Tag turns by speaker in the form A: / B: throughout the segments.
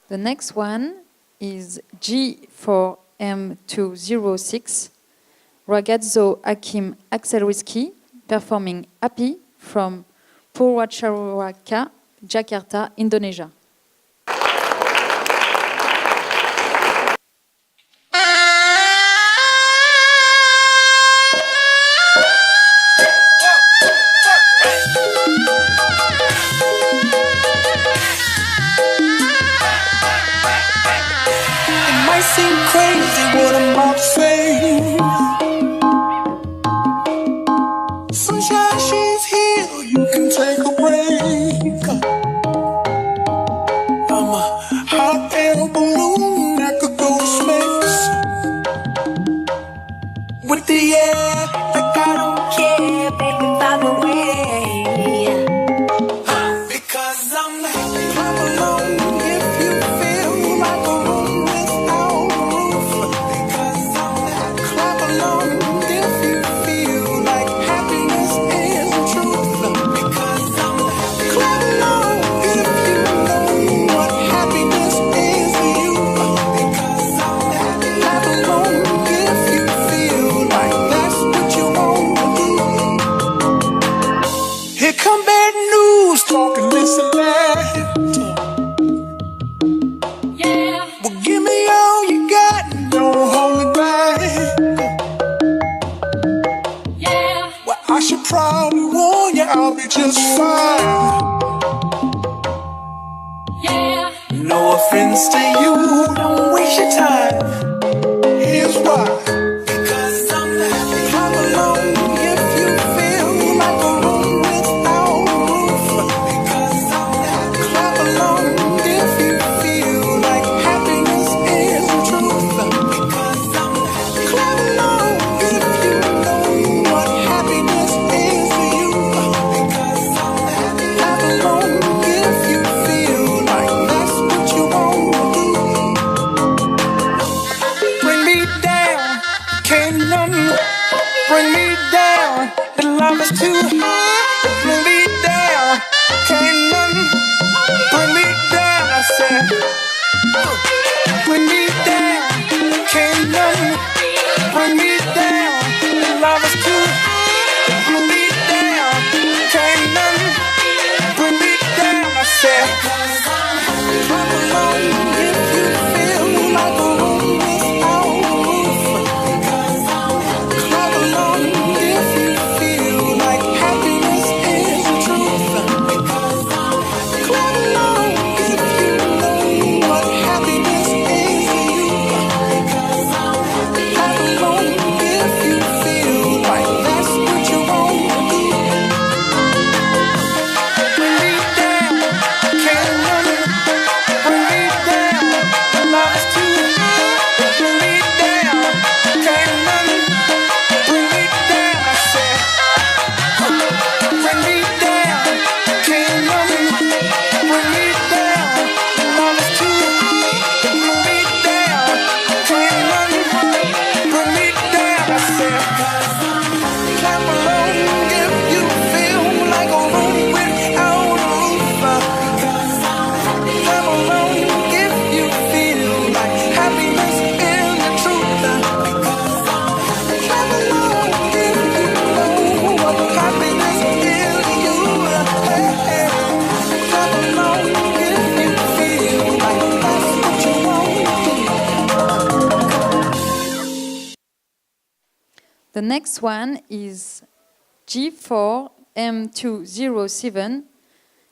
A: The next one is G4M206, Ragazzo Hakim Axel performing Happy from Purwacaraka, Jakarta, Indonesia.
B: Seem crazy what I'm about to say. Sunshine, she's here, you can take a break. I'm a hot air balloon that could go to space. With the air, like I don't care, baby, by the way. Because I'm happy, clap along if you feel like a room without a roof. Because I'm happy, clap along if you feel like happiness is the truth. Because I'm happy, clap along if you know what happiness is to you. Because I'm happy, clap along if you feel like that's what you want to do. Here come bad news, talking this and that. Yeah. Well, give me all you got and don't hold it back. Yeah. Well, I should probably warn you, I'll be just fine. Yeah. No offense to you, don't waste your time. Here's why. Because I'm happy. Clap along if you feel like a room without a roof. Because I'm happy. Clap along if you feel like happiness is the truth. Because I'm happy. Clap along if you know what happiness is to you. Because I'm happy. Clap along if you feel like that's what you want to do. Bring me down, can't nothing bring me down. The love is too high. Bring me down, can't nothing bring me down. I said, bring me down, can't nothing bring me down. The love is too high. Bring me down, can't nothing bring me down. I said, clap along if you feel like a room without a roof. Clap along if you feel like happiness is the truth. Clap along if you know what happiness is to you. Clap along if you feel like that's what you want to do. Bring me down, can't nothing bring me down. The love is too high. Bring me down, can't nothing bring me down. I said, bring me down, can't nothing bring me down. The love is too high. Bring me down, can't nothing bring me down. I said, clap along if you feel like a room without a roof. Clap along if you feel like happiness is the truth. Clap along if you know what happiness is to you. Clap along if you feel like that's what you want to do.
A: The next one is G4M207,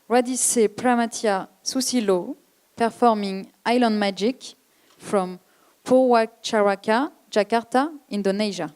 A: Radice Pramatia Susilo, performing Island Magic from Purwacaraka, Jakarta, Indonesia.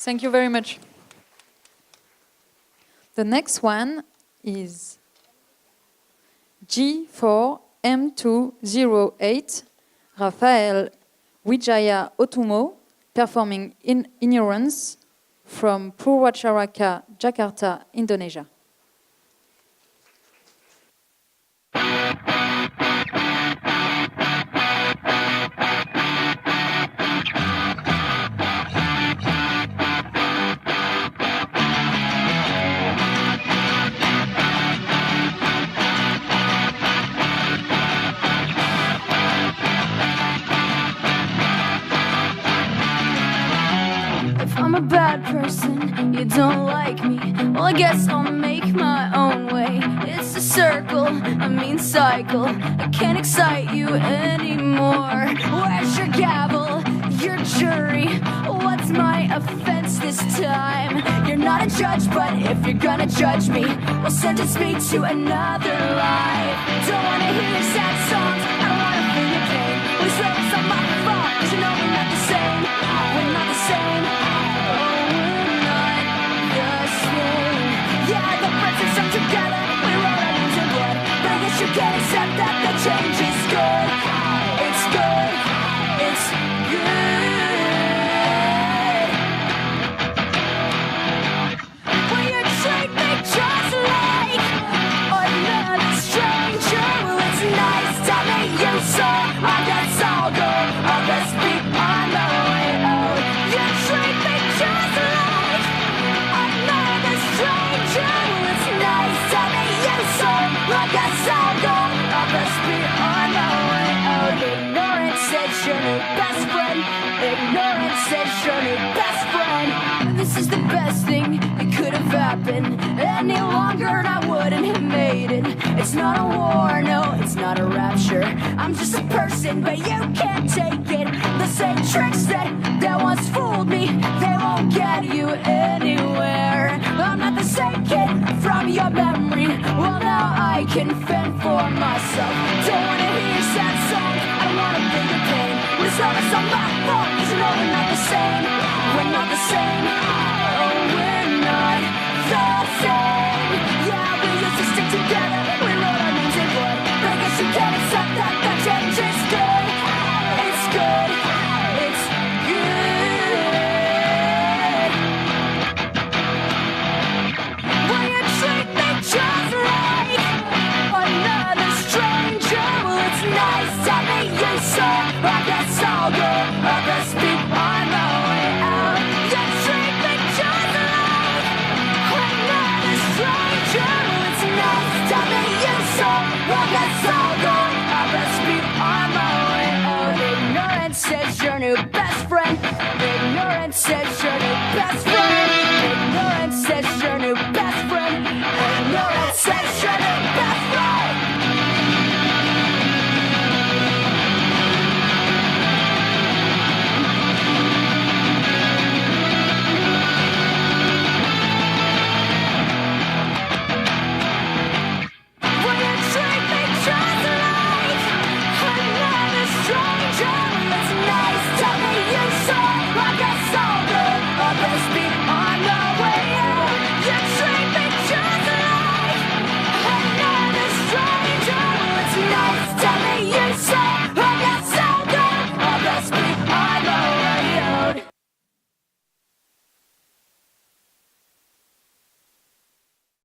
A: Thank you very much. The next one is G4M208, Rafael Wijaya Otumo, performing in Ignorance from Purwacaraka, Jakarta, Indonesia.
C: I'm a bad person, you don't like me. Well, I guess I'll make my own way. It's a circle, a mean cycle. I can't excite you anymore. Where's your gavel, your jury? What's my offense this time? You're not a judge, but if you're gonna judge me, well, sentence me to another life. Don't wanna hear your sad songs, I don't wanna feel your pain. We slow us on my fault, 'cause you know we're not the same. We're not the same. Together, we roll our into blood. But I guess you can't accept that the change is good. It's good. It's good. Will you treat me just like another stranger? Well, it's nice to meet you, so I guess I'll go. I'll just be on the way out. You treat me just like another stranger. I guess I'll go, I'll just be on my way out. Ignorance is your new best friend. Ignorance is your new best friend. This is the best thing that could have happened. Any longer and I wouldn't have made it. It's not a war, no, it's not a rapture. I'm just a person, but you can't take it. The same tricks that once fooled me, they won't get you anywhere. I'm not the same kid from your memory. Well, now I can fend for myself. Don't wanna hear your sad songs, I don't wanna feel your pain. It's always on my fault, 'cause you know we're not the same. We're not the same.